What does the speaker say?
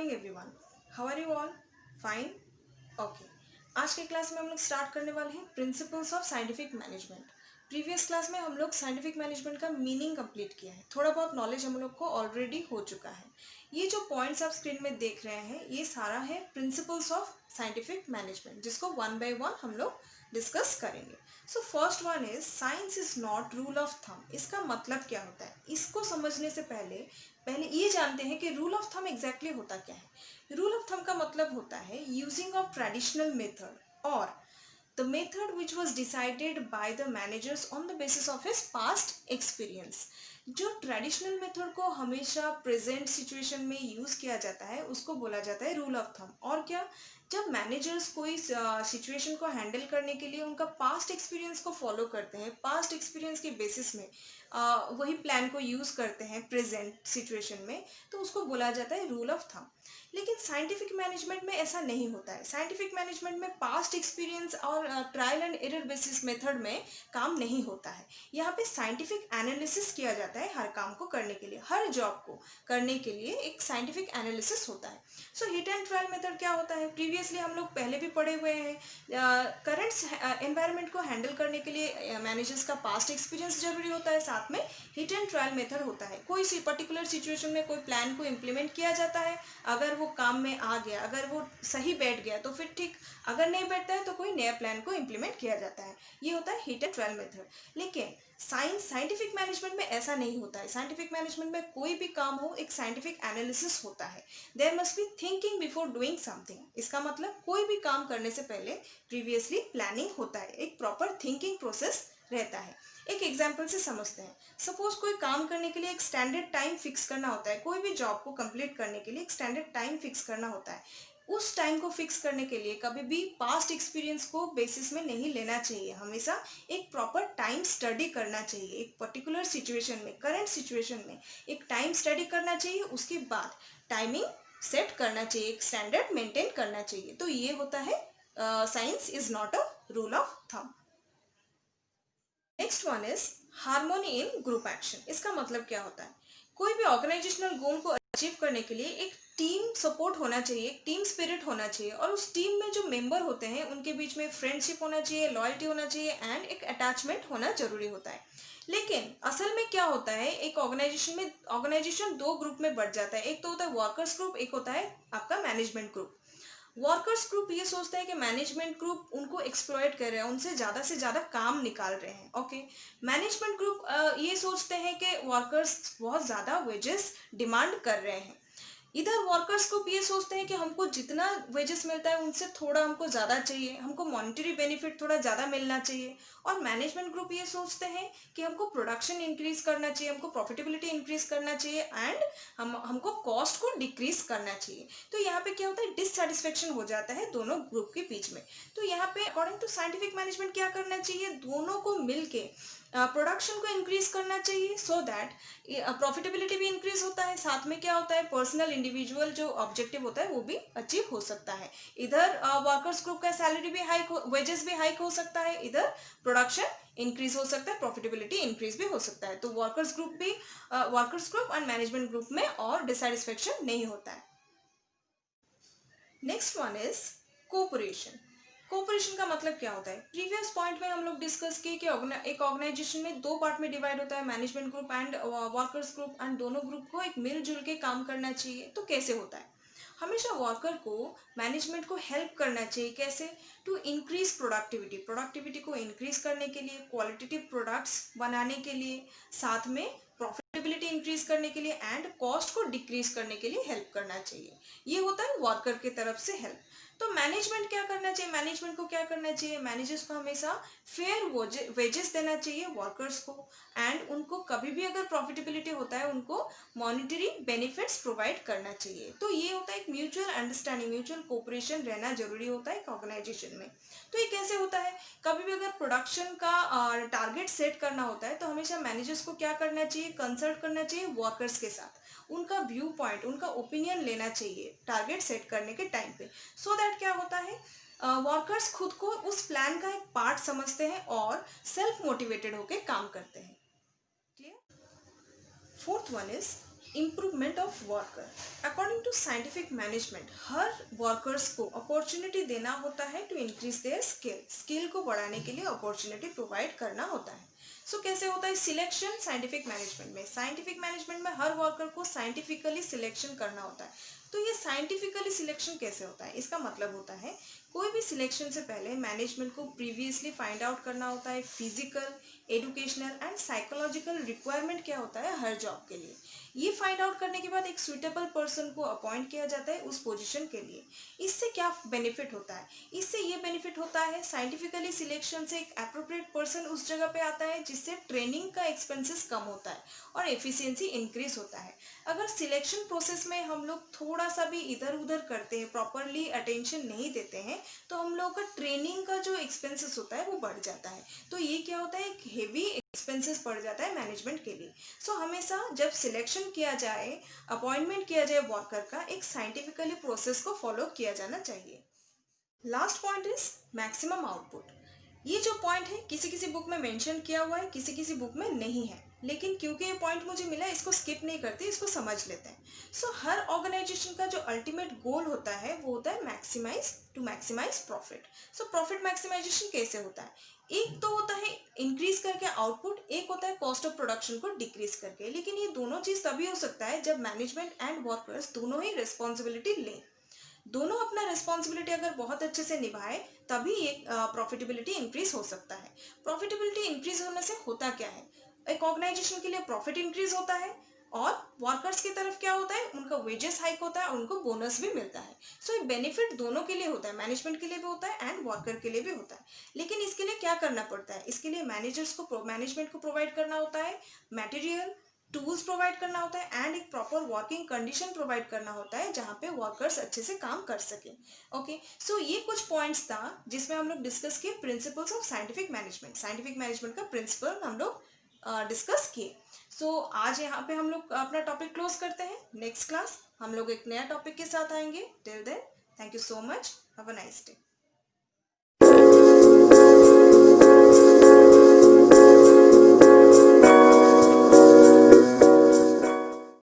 Morning everyone, how are you all? Fine, okay. आज के class में हम लोग स्टार्ट करने वाले हैं principles of scientific management. Previous class में हम लोग साइंटिफिक मैनेजमेंट का मीनिंग कंप्लीट किया है, थोड़ा बहुत नॉलेज हम लोग को ऑलरेडी हो चुका है। ये जो पॉइंट्स आप स्क्रीन में देख रहे हैं ये सारा है प्रिंसिपल्स ऑफ साइंटिफिक मैनेजमेंट, जिसको वन बाय वन हम लोग डिस्कस करेंगे। So first one is science is not rule of thumb. इसका मतलब क्या होता है, इसको समझने से पहले पहले ये जानते हैं कि रूल ऑफ थंब एग्जैक्टली होता क्या है। रूल ऑफ थंब का मतलब होता है यूजिंग ऑफ ट्रेडिशनल मेथड और the method which was decided by the managers on the basis of his past experience. जो ट्रेडिशनल मेथड को हमेशा प्रेजेंट सिचुएशन में यूज किया जाता है उसको बोला जाता है रूल ऑफ थंब। और क्या, जब मैनेजर्स कोई सिचुएशन को हैंडल करने के लिए उनका पास्ट एक्सपीरियंस को फॉलो करते हैं, पास्ट एक्सपीरियंस के बेसिस में वही प्लान को यूज करते हैं प्रेजेंट सिचुएशन में, तो उसको बोला जाता है रूल ऑफ थंब। लेकिन साइंटिफिक मैनेजमेंट में ऐसा नहीं होता है। साइंटिफिक मैनेजमेंट में पास्ट एक्सपीरियंस और trial and error basis method में काम नहीं होता है। यहाँ पे साइंटिफिक एनालिसिस किया जाता है हर काम को करने के लिए, हर जॉब को करने के लिए एक साइंटिफिक एनालिसिस होता है। सो हिट एंड ट्रायल मेथड क्या होता है, प्रीवियसली हम लोग पहले भी पढ़े हुए हैं। करंट एनवायरनमेंट को हैंडल करने के लिए मैनेजर्स का पास्ट एक्सपीरियंस जरूरी होता है, साथ में हिट एंड ट्रायल मेथड होता है। कोई सी पर्टिकुलर सिचुएशन में कोई प्लान को इम्प्लीमेंट किया जाता है, अगर वो काम में आ गया, अगर वो सही बैठ गया तो फिर ठीक, अगर नहीं बैठता है तो कोई नया प्लान को इम्प्लीमेंट किया जाता है। ये होता है हिट एंड ट्रायल मेथड। लेकिन साइंटिफिक मैनेजमेंट में ऐसा नहीं होता है। साइंटिफिक मैनेजमेंट में कोई भी काम हो एक साइंटिफिक एनालिसिस होता है। There must be thinking before doing something. इसका मतलब कोई भी काम करने से पहले प्रीवियसली प्लानिंग होता है, एक प्रॉपर थिंकिंग प्रोसेस रहता है। एक एग्जाम्पल से समझते हैं। सपोज कोई काम करने के लिए एक स्टैंडर्ड टाइम फिक्स करना होता है, कोई भी जॉब को कंप्लीट करने के लिए एक स्टैंडर्ड टाइम फिक्स करना होता है। उस टाइम को फिक्स करने के लिए कभी भी पास्ट एक्सपीरियंस को बेसिस में नहीं लेना चाहिए। हमेशा एक प्रॉपर टाइम स्टडी करना चाहिए। एक पर्टिकुलर सिचुएशन में, करंट सिचुएशन में एक टाइम स्टडी करना चाहिए, उसके बाद टाइमिंग सेट करना चाहिए, एक स्टैंडर्ड मेंटेन करना चाहिए। तो ये होता है science is not a rule of thumb. Next one is harmony in group action. इसका मतलब क्या होता है, कोई भी ऑर्गेनाइजेशनल गोल को अचीव करने के लिए एक टीम सपोर्ट होना चाहिए, एक टीम स्पिरिट होना चाहिए, और उस टीम में जो मेंबर होते हैं उनके बीच में फ्रेंडशिप होना चाहिए, लॉयल्टी होना चाहिए एंड एक अटैचमेंट होना जरूरी होता है। लेकिन असल में क्या होता है, एक ऑर्गेनाइजेशन दो ग्रुप में बढ़ जाता है। एक तो होता है वर्कर्स ग्रुप, एक होता है आपका मैनेजमेंट ग्रुप। वर्कर्स ग्रुप ये सोचता है कि मैनेजमेंट ग्रुप उनको एक्सप्लॉइट कर रहे हैं, उनसे ज़्यादा काम निकाल रहे हैं। ओके, मैनेजमेंट ग्रुप ये सोचते हैं कि वर्कर्स बहुत ज़्यादा वेजेस डिमांड कर रहे हैं। इधर वर्कर्स ग्रुप ये सोचते हैं कि हमको जितना वेजेस मिलता है उनसे थोड़ा हमको ज़्यादा चाहिए, हमको मॉनेटरी बेनिफिट थोड़ा ज़्यादा मिलना चाहिए। और मैनेजमेंट ग्रुप ये सोचते हैं कि हमको प्रोडक्शन इंक्रीज करना चाहिए, हमको प्रॉफिटेबिलिटी इंक्रीज करना चाहिए एंड हमको कॉस्ट को डिक्रीज करना चाहिए। तो यहाँ पे क्या होता है, डिससेटिस्फेक्शन हो जाता है दोनों ग्रुप के बीच में। तो यहाँ पे अकॉर्डिंग टू साइंटिफिक मैनेजमेंट क्या करना चाहिए, दोनों को मिलके प्रोडक्शन को इंक्रीज करना चाहिए, सो दैट प्रॉफिटेबिलिटी भी इंक्रीज होता है, साथ में क्या होता है, पर्सनल इंडिविजुअल जो ऑब्जेक्टिव होता है वो भी अचीव हो सकता है। इधर वर्कर्स ग्रुप का सैलरी भी हाइक, वेजेस भी हाइक हो सकता है, इधर प्रोडक्शन इंक्रीज हो सकता है, प्रॉफिटेबिलिटी इंक्रीज भी हो सकता है। तो workers group and management group में और डिससेटिस्फेक्शन नहीं होता है। Next one is cooperation. Cooperation का मतलब क्या होता है, प्रीवियस पॉइंट में हम लोग डिस्कस किए कि एक ऑर्गेनाइजेशन में दो पार्ट में डिवाइड होता है, management group and workers group, and दोनों ग्रुप को एक मिलजुल के काम करना चाहिए। तो कैसे होता है, हमेशा वर्कर को मैनेजमेंट को हेल्प करना चाहिए। कैसे, टू इंक्रीज प्रोडक्टिविटी को इंक्रीज करने के लिए, क्वालिटेटिव प्रोडक्ट्स बनाने के लिए, साथ में प्रॉफिटेबिलिटी इंक्रीज करने के लिए एंड कॉस्ट को डिक्रीज करने के लिए हेल्प करना चाहिए। ये होता है वर्कर की तरफ से हेल्प। तो मैनेजमेंट क्या करना चाहिए, मैनेजमेंट को क्या करना चाहिए, मैनेजर्स को हमेशा फेयर वेजेस देना चाहिए वर्कर्स को, एंड उनको कभी भी अगर प्रॉफिटेबिलिटी होता है उनको मॉनिटरी बेनिफिट्स प्रोवाइड करना चाहिए। तो ये होता है एक म्यूचुअल अंडरस्टैंडिंग, म्यूचुअल कोऑपरेशन रहना जरूरी होता है एक ऑर्गेनाइजेशन में। तो ये कैसे होता है, कभी भी अगर प्रोडक्शन का टारगेट सेट करना होता है तो हमेशा मैनेजर्स को क्या करना चाहिए, कंसल्ट करना चाहिए वर्कर्स के साथ, उनका व्यू पॉइंट, उनका ओपिनियन लेना चाहिए टारगेट सेट करने के टाइम पे। सो दैट क्या होता है, वर्कर्स खुद को उस प्लान का एक पार्ट समझते हैं और सेल्फ मोटिवेटेड होकर काम करते हैं। Clear. Fourth one is improvement of worker. According to scientific management, हर वर्कर्स को अपॉर्चुनिटी देना होता है टू इंक्रीज देयर स्किल को बढ़ाने के लिए अपॉर्चुनिटी प्रोवाइड करना होता है। सो कैसे होता है सिलेक्शन साइंटिफिक मैनेजमेंट में? साइंटिफिक मैनेजमेंट में हर वर्कर को साइंटिफिकली सिलेक्शन करना होता है। तो ये साइंटिफिकली सिलेक्शन कैसे होता है? इसका मतलब होता है कोई भी सिलेक्शन से पहले मैनेजमेंट को प्रीवियसली फाइंड आउट करना होता है physical, educational and psychological requirement क्या होता है हर जॉब के लिए। ये फाइंड आउट करने के बाद एक सुइटेबल पर्सन को अपॉइंट किया जाता है उस पोजीशन के लिए। इससे क्या बेनिफिट होता है? इससे ये बेनिफिट होता है साइंटिफिकली सिलेक्शन से एक अप्रोप्रिएट पर्सन उस जगह पे आता है जिससे ट्रेनिंग का एक्सपेंसेस कम होता है और एफिशिएंसी इंक्रीज होता है। अगर सिलेक्शन प्रोसेस में हम लोग थोड़ा सा भी इधर उधर करते हैं, प्रॉपरली अटेंशन नहीं देते हैं, तो हम लोग का ट्रेनिंग का जो एक्सपेंसेस होता है वो बढ़ जाता है। तो ये क्या होता है, एक हेवी एक्सपेंसेस पड़ जाता है मैनेजमेंट के लिए। सो हमेशा जब सिलेक्शन किया जाए, अपॉइंटमेंट किया जाए वर्कर का, एक साइंटिफिकली प्रोसेस को फॉलो किया जाना चाहिए। Last point is maximum output. ये जो पॉइंट है किसी किसी बुक में मेंशन किया हुआ है, किसी किसी बुक में नहीं है, लेकिन क्योंकि ये पॉइंट मुझे मिला इसको स्किप नहीं करते, इसको समझ लेते हैं। सो हर ऑर्गेनाइजेशन का जो अल्टीमेट गोल होता है वो होता है maximise profit. So profit maximisation कैसे होता है? एक तो होता है इंक्रीज करके आउटपुट, एक होता है कॉस्ट ऑफ प्रोडक्शन को डिक्रीज करके। लेकिन ये दोनों चीज तभी हो सकता है जब मैनेजमेंट एंड वर्कर्स दोनों ही रिस्पॉन्सिबिलिटी लें। दोनों अपना रिस्पॉन्सिबिलिटी अगर बहुत अच्छे से निभाए तभी एक प्रॉफिटेबिलिटी इंक्रीज हो सकता है। प्रॉफिटेबिलिटी इंक्रीज होने से होता क्या है, एक ऑर्गेनाइजेशन के लिए प्रॉफिट इंक्रीज होता है और वर्कर्स की तरफ क्या होता है, उनका वेजेस हाइक होता है और उनको बोनस भी मिलता है। सो ये बेनिफिट दोनों के लिए होता है, मैनेजमेंट के लिए भी होता है एंड वर्कर के लिए भी होता है। लेकिन इसके लिए क्या करना पड़ता है? इसके लिए मैनेजमेंट को प्रोवाइड करना होता है मटेरियल, टूल्स प्रोवाइड करना होता है एंड एक प्रॉपर वर्किंग कंडीशन प्रोवाइड करना होता है जहाँ पे वर्कर्स अच्छे से काम कर सके। ओके, सो ये कुछ पॉइंट्स था जिसमें हम लोग डिस्कस किए principles of scientific management. Scientific management का प्रिंसिपल हम लोग डिस्कस किए। सो आज यहाँ पे हम लोग अपना टॉपिक क्लोज करते हैं। नेक्स्ट क्लास हम लोग एक नया टॉपिक के साथ आएंगे। Till then, thank you so much, have a nice day.